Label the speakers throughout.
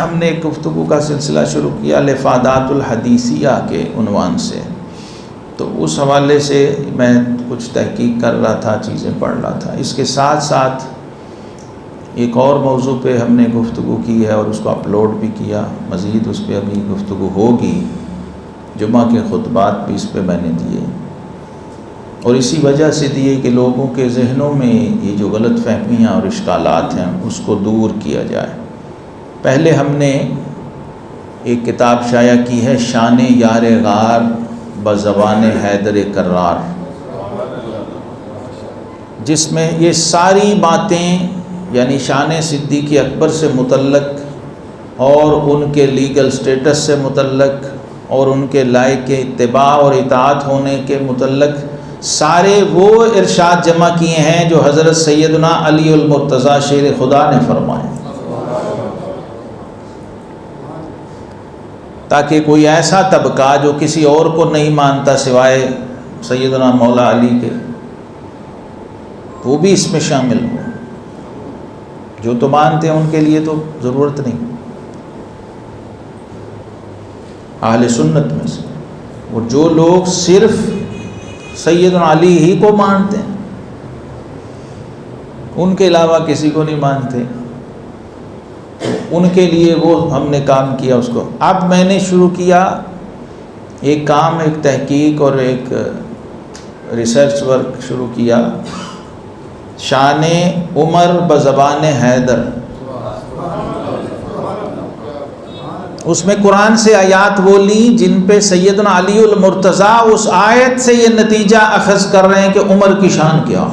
Speaker 1: ہم نے ایک گفتگو کا سلسلہ شروع کیا الافادات الحدیثیہ کے عنوان سے، تو اس حوالے سے میں کچھ تحقیق کر رہا تھا، چیزیں پڑھ رہا تھا۔ اس کے ساتھ ساتھ ایک اور موضوع پہ ہم نے گفتگو کی ہے اور اس کو اپلوڈ بھی کیا، مزید اس پہ ابھی گفتگو ہوگی، جمعہ کے خطبات بھی اس پہ میں نے دیے، اور اسی وجہ سے دیے کہ لوگوں کے ذہنوں میں یہ جو غلط فہمیاں اور اشکالات ہیں اس کو دور کیا جائے۔ پہلے ہم نے ایک کتاب شائع کی ہے شان یار غار بزبان حیدر کرار، جس میں یہ ساری باتیں یعنی شان صدیق اکبر سے متعلق اور ان کے لیگل سٹیٹس سے متعلق اور ان کے لائق اتباع اور اطاعت ہونے کے متعلق سارے وہ ارشاد جمع کیے ہیں جو حضرت سیدنا علی المرتضیٰ شیر خدا نے فرمائے، تاکہ کوئی ایسا طبقہ جو کسی اور کو نہیں مانتا سوائے سیدنا مولا علی کے، وہ بھی اس میں شامل ہو۔ جو تو مانتے ہیں ان کے لیے تو ضرورت نہیں، اہل سنت میں سے اور جو لوگ صرف سیدنا علی ہی کو مانتے ہیں، ان کے علاوہ کسی کو نہیں مانتے، ان کے لیے وہ ہم نے کام کیا اس کو۔ اب میں نے شروع کیا ایک کام، ایک تحقیق اور ایک ریسرچ ورک شروع کیا، شان عمر بزبان حیدر۔ اس میں قرآن سے آیات وہ لی جن پہ سیدنا علی المرتضیٰ اس آیت سے یہ نتیجہ اخذ کر رہے ہیں کہ عمر کی شان کیا،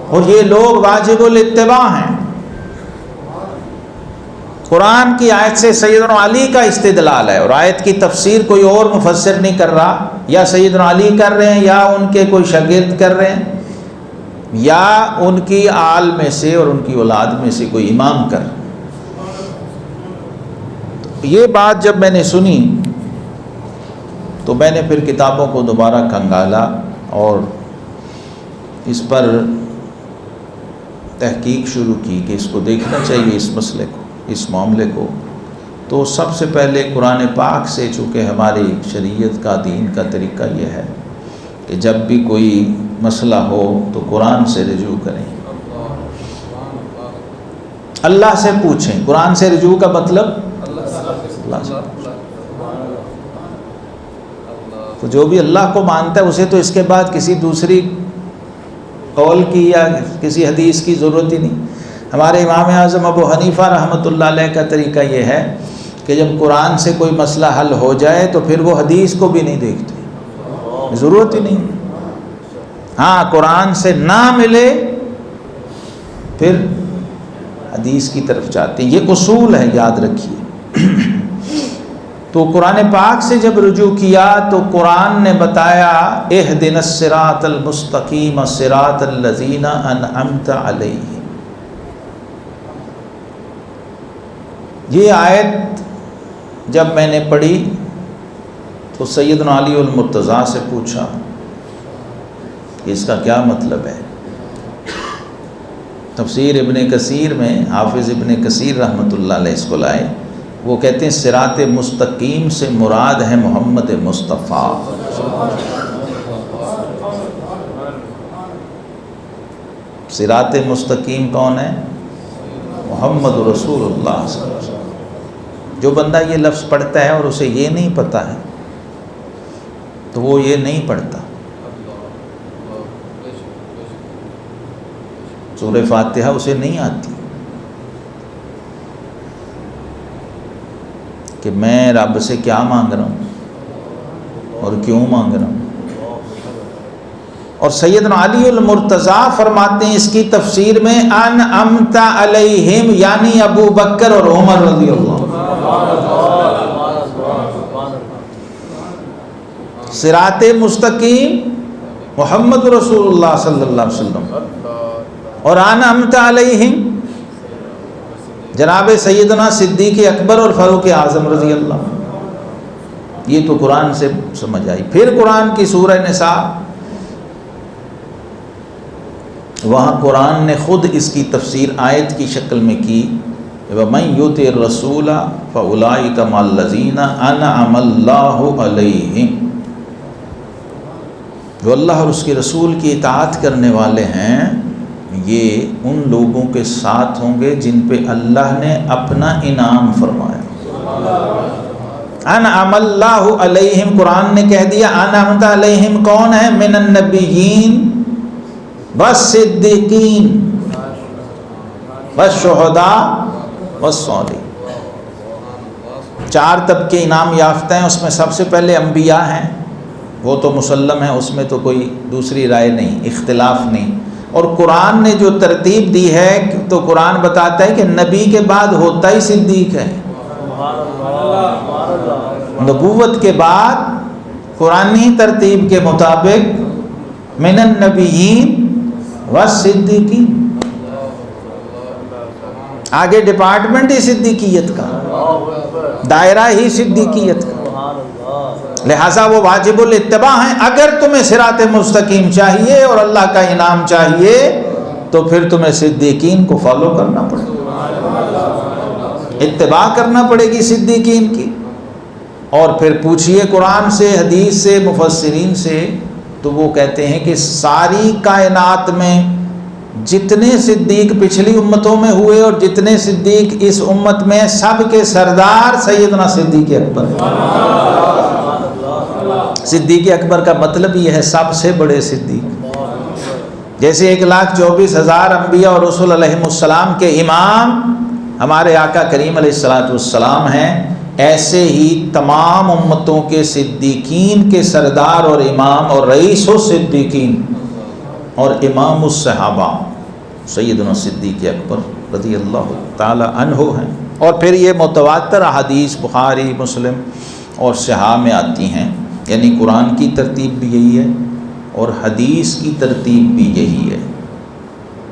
Speaker 1: اور یہ لوگ واجب الاتباع ہیں۔ قرآن کی آیت سے سیدنا علی کا استدلال ہے، اور آیت کی تفسیر کوئی اور مفسر نہیں کر رہا، یا سیدنا علی کر رہے ہیں یا ان کے کوئی شاگرد کر رہے ہیں یا ان کی آل میں سے اور ان کی اولاد میں سے کوئی امام کر۔ یہ بات جب میں نے سنی تو میں نے پھر کتابوں کو دوبارہ کھنگالا اور اس پر تحقیق شروع کی کہ اس کو دیکھنا چاہیے، اس مسئلے کو، اس معاملے کو۔ تو سب سے پہلے قرآن پاک سے، چونکہ ہماری شریعت کا، دین کا طریقہ یہ ہے کہ جب بھی کوئی مسئلہ ہو تو قرآن سے رجوع کریں، اللہ سے پوچھیں۔ قرآن سے رجوع کا مطلب اللہ سے پوچھیں۔ تو جو بھی اللہ کو مانتا ہے اسے تو اس کے بعد کسی دوسری قول کی یا کسی حدیث کی ضرورت ہی نہیں۔ ہمارے امام اعظم ابو حنیفہ رحمۃ اللہ علیہ کا طریقہ یہ ہے کہ جب قرآن سے کوئی مسئلہ حل ہو جائے تو پھر وہ حدیث کو بھی نہیں دیکھتے، ضرورت ہی نہیں۔ ہاں، قرآن سے نہ ملے پھر حدیث کی طرف جاتے ہیں، یہ اصول ہے، یاد رکھیے۔ تو قرآن پاک سے جب رجوع کیا تو قرآن نے بتایا اہدنا الصراط المستقیم صراط الذین انعمت علیہم۔ یہ آیت جب میں نے پڑھی تو سیدنا علی المرتضیٰ سے پوچھا کہ اس کا کیا مطلب ہے۔ تفسیر ابن کثیر میں حافظ ابن کثیر رحمۃ اللہ علیہ اس کو لائے، وہ کہتے ہیں صراط مستقیم سے مراد ہے محمد مصطفیٰ۔ صراط مستقیم کون ہے؟ محمد رسول اللہ صلی اللہ علیہ وسلم۔ جو بندہ یہ لفظ پڑھتا ہے اور اسے یہ نہیں پتہ ہے تو وہ یہ نہیں پڑھتا۔ سورہ فاتحہ اسے نہیں آتی کہ میں رب سے کیا مانگ رہا ہوں اور کیوں مانگ رہا ہوں۔ اور سیدنا علی المرتضیٰ فرماتے ہیں اس کی تفسیر میں انعمت علیہم، یعنی ابو بکر اور عمر رضی اللہ۔ صراط مستقیم محمد رسول اللہ صلی اللہ علیہ وسلم، اور انعمت علیہم جناب سیدنا صدیق اکبر اور فاروق اعظم رضی اللہ۔ یہ تو قرآن سے سمجھ آئی۔ پھر قرآن کی سورہ نساء، وہاں قرآن نے خود اس کی تفسیر آیت کی شکل میں کی وَمَن يُطِعِ الرَّسُولَ فَأُولَٰئِکَ مَعَ الَّذِینَ أَنْعَمَ اللَّهُ عَلَیْہِمْ، جو اللہ اور اس کے رسول کی اطاعت کرنے والے ہیں یہ ان لوگوں کے ساتھ ہوں گے جن پہ اللہ نے اپنا انعام فرمایا۔ انعم اللہ علیہم، قرآن نے کہہ دیا انعمت علیہم کون ہے؟ من النبیین والصدیقین والشہداء والصالحین۔ 4 طبقے انعام یافتہ ہیں، اس میں سب سے پہلے انبیاء ہیں، وہ تو مسلم ہے، اس میں تو کوئی دوسری رائے نہیں، اختلاف نہیں۔ اور قرآن نے جو ترتیب دی ہے تو قرآن بتاتا ہے کہ نبی کے بعد ہوتا ہی صدیق ہے۔ نبوت کے بعد قرآنی ترتیب کے مطابق من النبیین والصدیقین، آگے ڈپارٹمنٹ ہی صدیقیت کا، دائرہ ہی صدیقیت کا، لہٰذا وہ واجب الاتباع ہیں۔ اگر تمہیں صراط مستقیم چاہیے اور اللہ کا انعام چاہیے تو پھر تمہیں صدیقین کو فالو کرنا پڑے گا، اتباع کرنا پڑے گی صدیقین کی۔ اور پھر پوچھئے قرآن سے، حدیث سے، مفسرین سے، تو وہ کہتے ہیں کہ ساری کائنات میں جتنے صدیق پچھلی امتوں میں ہوئے اور جتنے صدیق اس امت میں، سب کے سردار سیدنا صدیق اکبر۔ صدیق اکبر کا مطلب یہ ہے سب سے بڑے صدیق۔ جیسے 1,24,000 انبیاء اور رسول علیہم السلام کے امام ہمارے آقا کریم علیہ السلام ہیں، ایسے ہی تمام امتوں کے صدیقین کے سردار اور امام اور رئیس الصدیقین اور امام الصحابہ سیدنا صدیق اکبر رضی اللہ تعالی عنہ ہیں۔ اور پھر یہ متواتر احادیث بخاری، مسلم اور صحاح میں آتی ہیں، یعنی قرآن کی ترتیب بھی یہی ہے اور حدیث کی ترتیب بھی یہی ہے۔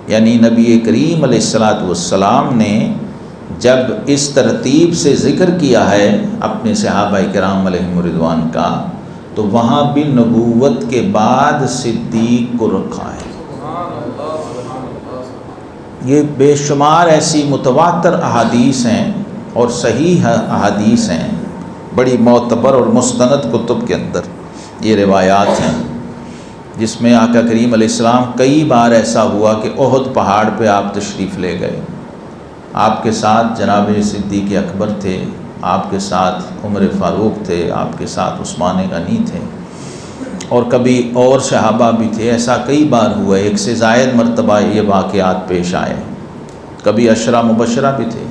Speaker 1: یعنی نبی کریم علیہ السلام نے جب اس ترتیب سے ذکر کیا ہے اپنے صحابہ کرام علیہم رضوان کا، تو وہاں بھی نبوت کے بعد صدیق کو رکھا ہے۔ یہ بے شمار ایسی متواتر احادیث ہیں اور صحیح احادیث ہیں، بڑی معتبر اور مستند کتب کے اندر یہ روایات ہیں، جس میں آقا کریم علیہ السلام کئی بار ایسا ہوا کہ احد پہاڑ پہ آپ تشریف لے گئے، آپ کے ساتھ جناب صدیق اکبر تھے، آپ کے ساتھ عمر فاروق تھے، آپ کے ساتھ عثمان غنی تھے، اور کبھی اور صحابہ بھی تھے۔ ایسا کئی بار ہوا، 1 سے زائد مرتبہ یہ واقعات پیش آئے، کبھی عشرہ مبشرہ بھی تھے۔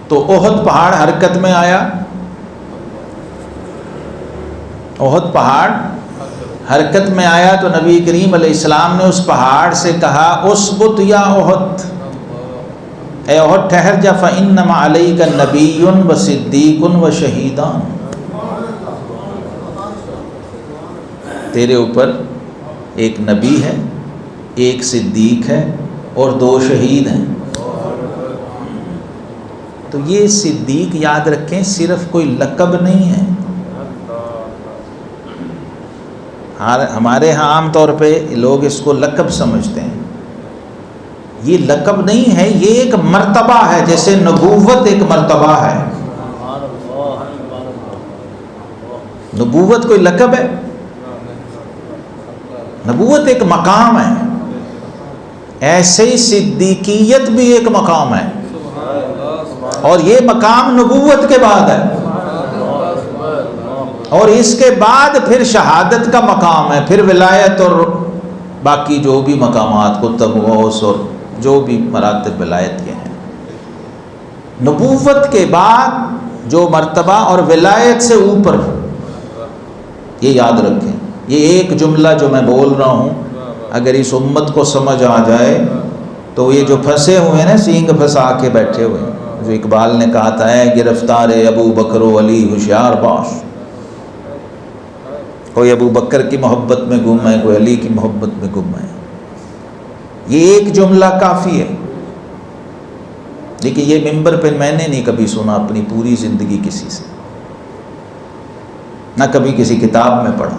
Speaker 1: تو احد پہاڑ حرکت میں آیا، احد پہاڑ حرکت میں آیا تو نبی کریم علیہ السلام نے اس پہاڑ سے کہا اسبت یا احد، اے احد ٹھہر جا، فإنما علیک نبی و صدیق و شہیدان، تیرے اوپر ایک نبی ہے، ایک صدیق ہے اور 2 شہید ہیں۔ تو یہ صدیق یاد رکھیں صرف کوئی لقب نہیں ہے۔ ہمارے ہاں عام طور پہ لوگ اس کو لقب سمجھتے ہیں، یہ لقب نہیں ہے، یہ ایک مرتبہ ہے، جیسے نبوت ایک مرتبہ ہے۔ نبوت کوئی لقب ہے؟ نبوت ایک مقام ہے، ایسے ہی صدیقیت بھی ایک مقام ہے، اور یہ مقام نبوت کے بعد ہے، اور اس کے بعد پھر شہادت کا مقام ہے، پھر ولایت اور باقی جو بھی مقامات قطب غوث اور جو بھی مراتب ولایت کے ہیں۔ نبوت کے بعد جو مرتبہ اور ولایت سے اوپر، یہ یاد رکھیں۔ یہ ایک جملہ جو میں بول رہا ہوں اگر اس امت کو سمجھ آ جائے تو یہ جو پھنسے ہوئے ہیں نا، سینگ پھنسا کے بیٹھے ہوئے ہیں، جو اقبال نے کہا تھا ہے گرفتار ابو بکر و علی ہوشیار باش، کوئی ابو بکر کی محبت میں گم ہے، کوئی علی کی محبت میں گم ہے۔ یہ ایک جملہ کافی ہے، لیکن یہ منبر پہ میں نے نہیں کبھی سنا اپنی پوری زندگی کسی سے، نہ کبھی کسی کتاب میں پڑھا۔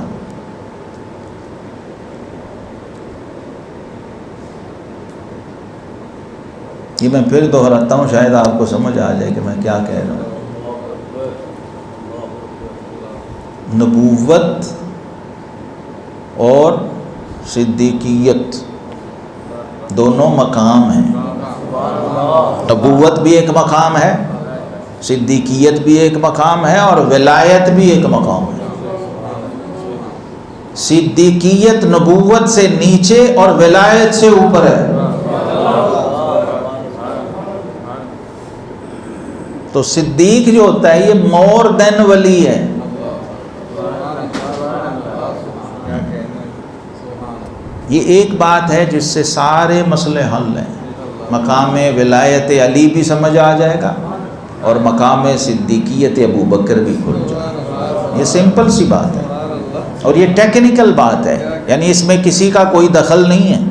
Speaker 1: یہ میں پھر دہراتا ہوں، شاید آپ کو سمجھ آ جائے کہ میں کیا کہہ رہا ہوں۔ نبوت اور صدیقیت دونوں مقام ہیں۔ نبوت بھی ایک مقام ہے، صدیقیت بھی ایک مقام ہے، اور ولایت بھی ایک مقام ہے۔ صدیقیت نبوت سے نیچے اور ولایت سے اوپر ہے۔ تو صدیق جو ہوتا ہے یہ مور دین ولی ہے۔ یہ ایک بات ہے جس سے سارے مسئلے حل ہیں۔ مقام ولایت علی بھی سمجھ آ جائے گا اور مقام صدیقیت ابو بکر بھی کھل جائے گا۔ یہ سمپل سی بات ہے اور یہ ٹیکنیکل بات ہے، یعنی اس میں کسی کا کوئی دخل نہیں ہے۔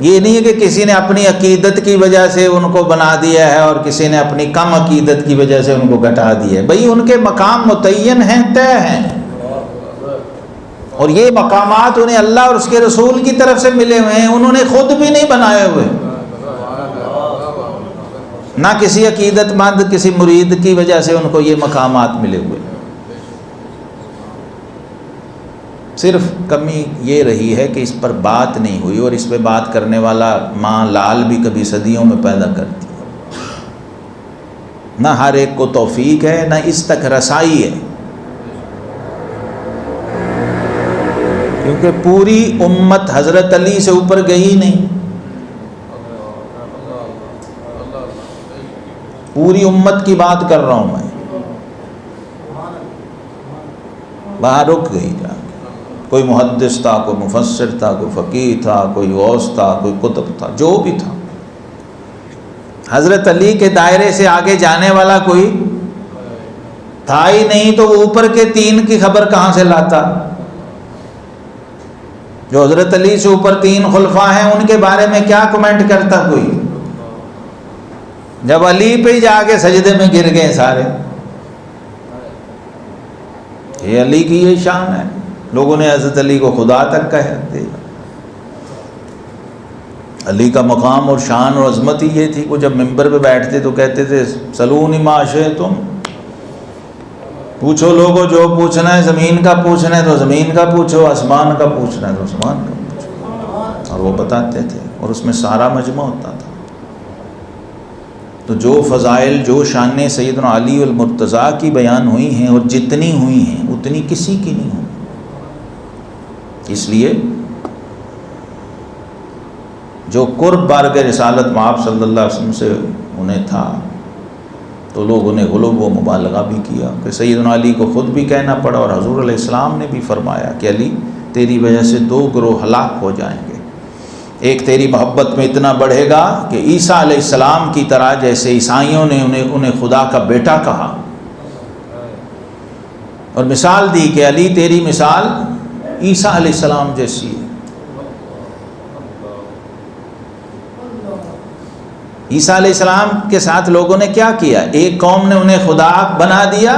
Speaker 1: یہ نہیں ہے کہ کسی نے اپنی عقیدت کی وجہ سے ان کو بنا دیا ہے اور کسی نے اپنی کم عقیدت کی وجہ سے ان کو گھٹا دیا ہے۔ بھئی ان کے مقام متعین ہیں، طے ہیں، اور یہ مقامات انہیں اللہ اور اس کے رسول کی طرف سے ملے ہوئے ہیں، انہوں نے خود بھی نہیں بنائے ہوئے، نہ کسی عقیدت مند کسی مرید کی وجہ سے ان کو یہ مقامات ملے ہوئے۔ صرف کمی یہ رہی ہے کہ اس پر بات نہیں ہوئی، اور اس پہ بات کرنے والا ماں لال بھی کبھی صدیوں میں پیدا کرتی ہے۔ نہ ہر ایک کو توفیق ہے، نہ اس تک رسائی ہے، کیونکہ پوری امت حضرت علی سے اوپر گئی نہیں۔ پوری امت کی بات کر رہا ہوں میں، وہاں رک گئی جا کے۔ کوئی محدث تھا، کوئی مفسر تھا، کوئی فقیہ تھا، کوئی غوث تھا، کوئی قطب تھا، جو بھی تھا، حضرت علی کے دائرے سے آگے جانے والا کوئی تھا ہی نہیں، تو وہ اوپر کے تین کی خبر کہاں سے لاتا؟ جو حضرت علی سے اوپر تین خلفاء ہیں ان کے بارے میں کیا کمنٹ کرتا کوئی؟ جب علی پہ ہی جا کے سجدے میں گر گئے سارے۔ یہ علی کی یہ شان ہے، لوگوں نے حضرت علی کو خدا تک کہہ دیا۔ علی کا مقام اور شان اور عظمت ہی یہ تھی، وہ جب ممبر پہ بیٹھتے تو کہتے تھے سلونی ما شئتم، پوچھو لوگوں جو پوچھنا ہے، زمین کا پوچھنا ہے تو زمین کا پوچھو، آسمان کا پوچھنا ہے تو آسمان کا پوچھو، اور وہ بتاتے تھے، اور اس میں سارا مجمع ہوتا تھا۔ تو جو فضائل، جو شانیں سیدنا علی المرتضیٰ کی بیان ہوئی ہیں، اور جتنی ہوئی ہیں اتنی کسی کی نہیں ہوئی۔ اس لیے جو قرب بارگاہ رسالت مآب صلی اللہ علیہ وسلم سے انہیں تھا، تو لوگوں نے غلو و مبالغہ بھی کیا کہ سیدنا علی کو خود بھی کہنا پڑا، اور حضور علیہ السلام نے بھی فرمایا کہ علی تیری وجہ سے دو گروہ ہلاک ہو جائیں گے، ایک تیری محبت میں اتنا بڑھے گا کہ عیسیٰ علیہ السلام کی طرح، جیسے عیسائیوں نے انہیں خدا کا بیٹا کہا، اور مثال دی کہ علی تیری مثال عیسیٰ علیہ السلام جیسی ہے۔ عیسیٰ علیہ السلام کے ساتھ لوگوں نے کیا کیا؟ ایک قوم نے انہیں خدا بنا دیا،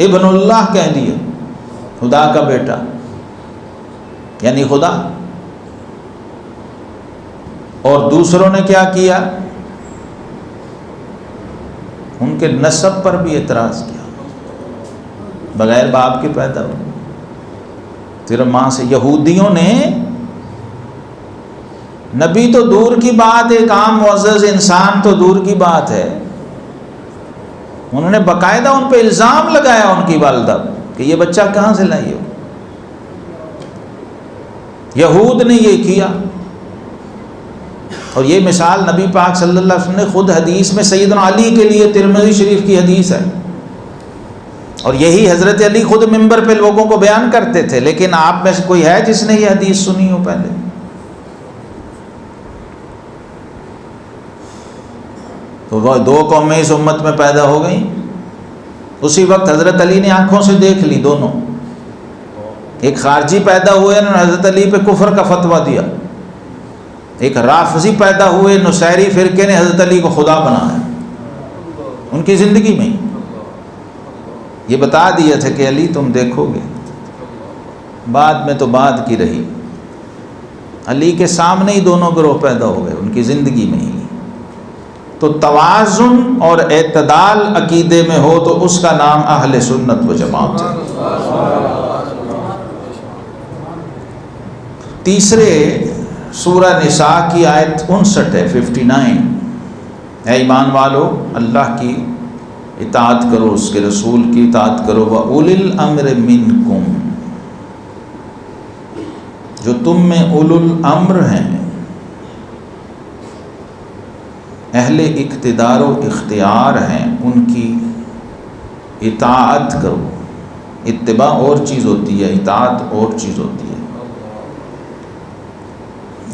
Speaker 1: ابن اللہ کہہ دیا، خدا کا بیٹا یعنی خدا، اور دوسروں نے کیا کیا؟ ان کے نسب پر بھی اعتراض کیا، بغیر باپ کے پیدا ہوئے، صرف ماں سے۔ یہودیوں نے، نبی تو دور کی بات، ایک عام معزز انسان تو دور کی بات ہے، انہوں نے باقاعدہ ان پہ الزام لگایا ان کی والدہ کہ یہ بچہ کہاں سے لائی ہو۔ یہود نے یہ کیا، اور یہ مثال نبی پاک صلی اللہ علیہ وسلم نے خود حدیث میں سیدنا علی کے لیے، ترمذی شریف کی حدیث ہے، اور یہی حضرت علی خود ممبر پہ لوگوں کو بیان کرتے تھے۔ لیکن آپ میں سے کوئی ہے جس نے یہ حدیث سنی ہو پہلے؟ تو وہ دو قومیں اس امت میں پیدا ہو گئیں۔ اسی وقت حضرت علی نے آنکھوں سے دیکھ لی دونوں، ایک خارجی پیدا ہوئے، انہوں نے حضرت علی پہ کفر کا فتویٰ دیا، ایک رافضی پیدا ہوئے، نصیری فرقے نے حضرت علی کو خدا بنایا ان کی زندگی میں ہی۔ یہ بتا دیا تھا کہ علی تم دیکھو گے، بعد میں تو بعد کی رہی، علی کے سامنے ہی دونوں گروہ پیدا ہو گئے ان کی زندگی میں ہی۔ تو توازن اور اعتدال عقیدے میں ہو تو اس کا نام اہل سنت و جماعت ہے۔ تیسرے سورہ نساء کی آیت 59 ہے 59، اے ایمان والو اللہ کی اطاعت کرو، اس کے رسول کی اطاعت کرو، وَأُولِي الْأَمْرِ مِنْكُمْ، جو تم میں اولو الامر ہیں، اہل اقتدار و اختیار ہیں، ان کی اطاعت کرو۔ اتباع اور چیز ہوتی ہے، اطاعت اور چیز ہوتی ہے،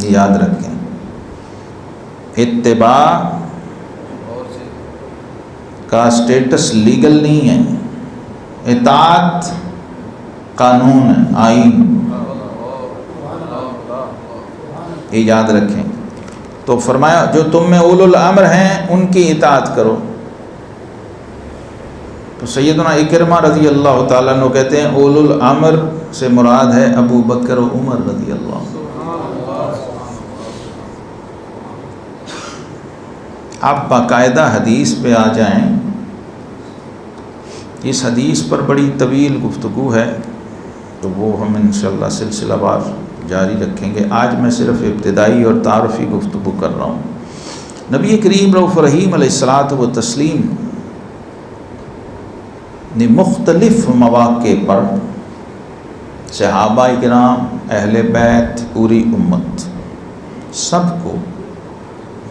Speaker 1: یہ یاد رکھیں۔ اتباع کا سٹیٹس لیگل نہیں ہے، اطاعت قانون ہے، آئین، یہ یاد رکھیں۔ تو فرمایا جو تم میں اولو الامر ہیں ان کی اطاعت کرو۔ تو سیدنا اکرمہ رضی اللہ تعالیٰ عنہ کہتے ہیں اولو الامر سے مراد ہے ابو بکر و عمر رضی اللہ عنہ۔ آپ باقاعدہ حدیث پہ آ جائیں، اس حدیث پر بڑی طویل گفتگو ہے، تو وہ ہم انشاءاللہ سلسلہ وار جاری رکھیں گے۔ آج میں صرف ابتدائی اور تعارفی گفتگو کر رہا ہوں۔ نبی کریم رؤوف رحیم علیہ الصلاۃ والتسلیم نے مختلف مواقع پر صحابہ کرام، اہل بیت، پوری امت، سب کو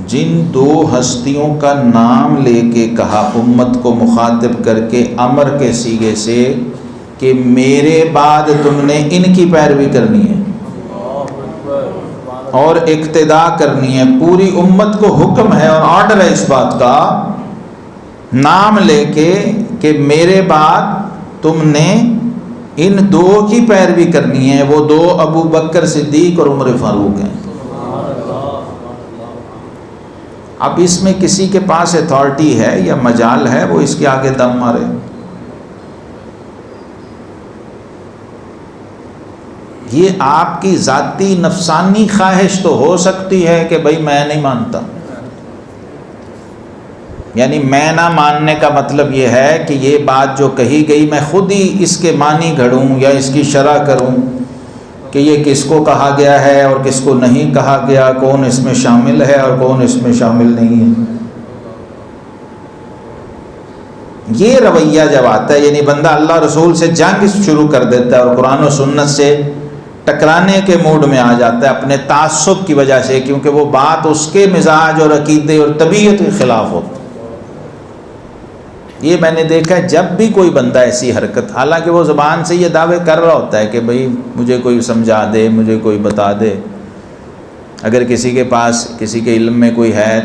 Speaker 1: جن دو ہستیوں کا نام لے کے کہا امت کو مخاطب کر کے امر کے صیغے سے کہ میرے بعد تم نے ان کی پیروی کرنی ہے اور اقتداء کرنی ہے، پوری امت کو حکم ہے اور آرڈر ہے اس بات کا، نام لے کے کہ میرے بعد تم نے ان دو کی پیروی کرنی ہے، وہ دو ابو بکر صدیق اور عمر فاروق ہیں۔ اب اس میں کسی کے پاس اتھارٹی ہے یا مجال ہے وہ اس کے آگے دم مارے؟ یہ آپ کی ذاتی نفسانی خواہش تو ہو سکتی ہے کہ بھائی میں نہیں مانتا، یعنی میں نہ ماننے کا مطلب یہ ہے کہ یہ بات جو کہی گئی میں خود ہی اس کے معنی گھڑوں یا اس کی شرح کروں کہ یہ کس کو کہا گیا ہے اور کس کو نہیں کہا گیا، کون اس میں شامل ہے اور کون اس میں شامل نہیں ہے۔ یہ رویہ جب آتا ہے، یعنی بندہ اللہ رسول سے جنگ شروع کر دیتا ہے اور قرآن و سنت سے ٹکرانے کے موڈ میں آ جاتا ہے اپنے تعصب کی وجہ سے، کیونکہ وہ بات اس کے مزاج اور عقیدے اور طبیعت کے خلاف ہوتی ہے۔ یہ میں نے دیکھا ہے جب بھی کوئی بندہ ایسی حرکت، حالانکہ وہ زبان سے یہ دعوے کر رہا ہوتا ہے کہ بھئی مجھے کوئی سمجھا دے، مجھے کوئی بتا دے، اگر کسی کے پاس کسی کے علم میں کوئی ہے۔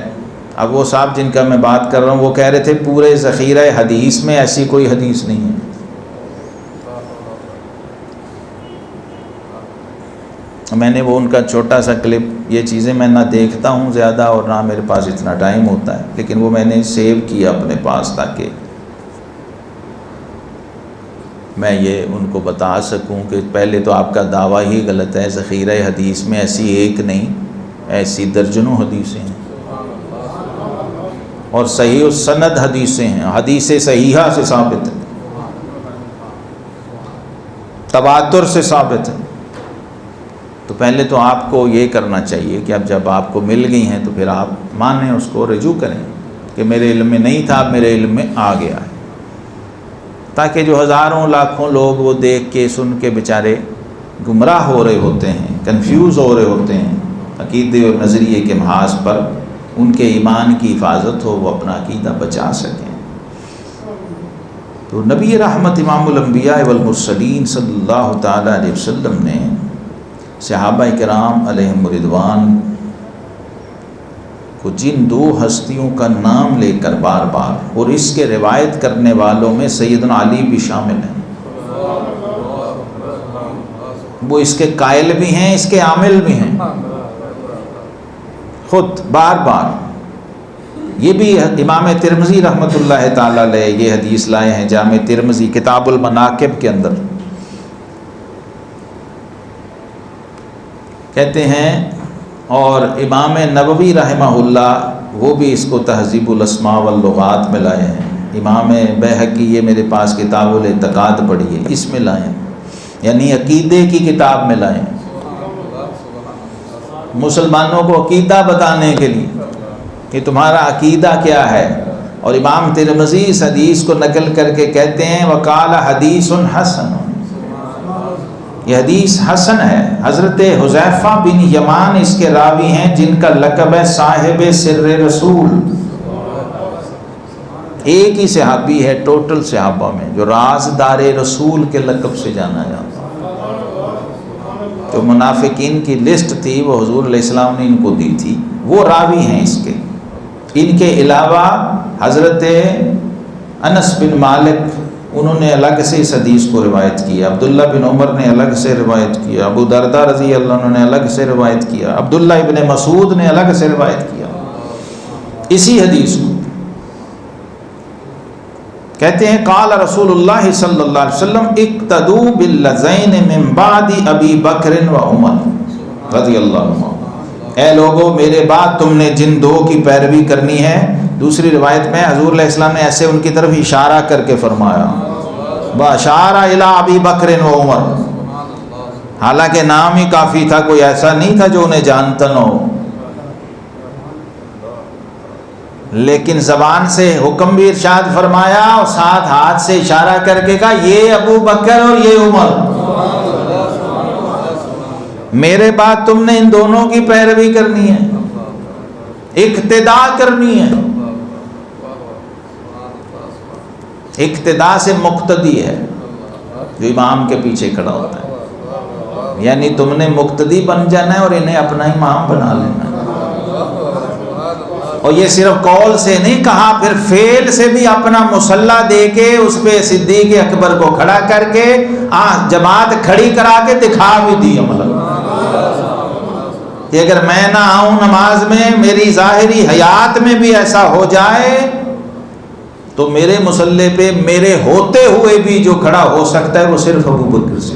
Speaker 1: اب وہ صاحب جن کا میں بات کر رہا ہوں وہ کہہ رہے تھے پورے ذخیرہ حدیث میں ایسی کوئی حدیث نہیں ہے۔ میں نے وہ ان کا چھوٹا سا کلپ، یہ چیزیں میں نہ دیکھتا ہوں زیادہ اور نہ میرے پاس اتنا ٹائم ہوتا ہے، لیکن وہ میں نے سیو کیا اپنے پاس تاکہ میں یہ ان کو بتا سکوں کہ پہلے تو آپ کا دعویٰ ہی غلط ہے، ذخیرہ حدیث میں ایسی ایک نہیں، ایسی درجنوں حدیثیں ہیں اور صحیح السند حدیثیں ہیں، حدیث صحیحہ سے ثابت ہے، تواتر سے ثابت ہے۔ تو پہلے تو آپ کو یہ کرنا چاہیے کہ اب جب آپ کو مل گئی ہیں تو پھر آپ مانیں، اس کو رجوع کریں کہ میرے علم میں نہیں تھا، اب میرے علم میں آ گیا ہے، تاکہ جو ہزاروں لاکھوں لوگ وہ دیکھ کے سن کے بیچارے گمراہ ہو رہے ہوتے ہیں، کنفیوز ہو رہے ہوتے ہیں عقیدے اور نظریے کے محاذ پر، ان کے ایمان کی حفاظت ہو، وہ اپنا عقیدہ بچا سکیں۔ تو نبی رحمت امام الانبیاء والمرسلین صلی اللہ تعالیٰ علیہ وسلم نے صحابہ کرام علیہم رضوان کو جن دو ہستیوں کا نام لے کر بار بار، اور اس کے روایت کرنے والوں میں سیدنا علی بھی شامل ہیں، وہ اس کے قائل بھی ہیں، اس کے عامل بھی ہیں، خود بار بار۔ یہ بھی امام ترمذی رحمۃ اللہ تعالی علیہ یہ حدیث لائے ہیں جامع ترمذی کتاب المناقب کے اندر، کہتے ہیں اور امام نووی رحمہ اللہ وہ بھی اس کو تہذیب الاسماء واللغات میں لائے ہیں. امام بیہقی، یہ میرے پاس کتاب الاعتقاد پڑھی ہے، اس میں لائے ہیں، یعنی عقیدے کی کتاب میں لائے ہیں، مسلمانوں کو عقیدہ بتانے کے لیے کہ تمہارا عقیدہ کیا ہے. اور امام ترمذی اس حدیث کو نقل کر کے کہتے ہیں وقال حدیث حسن، یہ حدیث حسن ہے. حضرت حذیفہ بن یمان اس کے راوی ہیں جن کا لقب ہے صاحب سر رسول. ایک ہی صحابی ہے ٹوٹل صحابہ میں جو رازدار رسول کے لقب سے جانا جاتا. جو منافقین کی لسٹ تھی وہ حضور علیہ السلام نے ان کو دی تھی، وہ راوی ہیں اس کے. ان کے علاوہ حضرت انس بن مالک انہوں نے الگ سے اس حدیث کو روایت کیا، عبداللہ بن عمر نے الگ سے روایت کیا، ابو درداء رضی اللہ عنہ نے الگ سے روایت کیا، عبداللہ ابن مسعود نے الگ سے روایت کیا اسی حدیث کو. کہتے ہیں قال رسول اللہ صلی اللہ علیہ وسلم اقتدوا باللذین من بعد ابی بکر و عمر رضی اللہ عنہ. اے لوگو میرے بعد تم نے جن دو کی پیروی کرنی ہے. دوسری روایت میں حضور علیہ السلام نے ایسے ان کی طرف اشارہ کر کے فرمایا باشارہ الی ابی بکر و عمر، حالانکہ نام ہی کافی تھا، کوئی ایسا نہیں تھا جو انہیں جانتا نہ ہو، لیکن زبان سے حکم بھی ارشاد فرمایا اور ساتھ ہاتھ سے اشارہ کر کے کہا یہ ابو بکر اور یہ عمر، میرے بعد تم نے ان دونوں کی پیروی کرنی ہے، اقتدا کرنی ہے. اقتدا سے مقتدی ہے جو امام کے پیچھے کھڑا ہوتا ہے، یعنی تم نے مقتدی بن جانا ہے اور انہیں اپنا امام بنا لینا ہے. اور یہ صرف قول سے نہیں کہا، پھر فعل سے بھی اپنا مسلح دے کے اس پہ صدیق اکبر کو کھڑا کر کے جماعت کھڑی کرا کے دکھا بھی دی عمل کہ اگر میں نہ آؤں نماز میں، میری ظاہری حیات میں بھی ایسا ہو جائے تو میرے مصلی پہ میرے ہوتے ہوئے بھی جو کھڑا ہو سکتا ہے وہ صرف ابو بکر سے.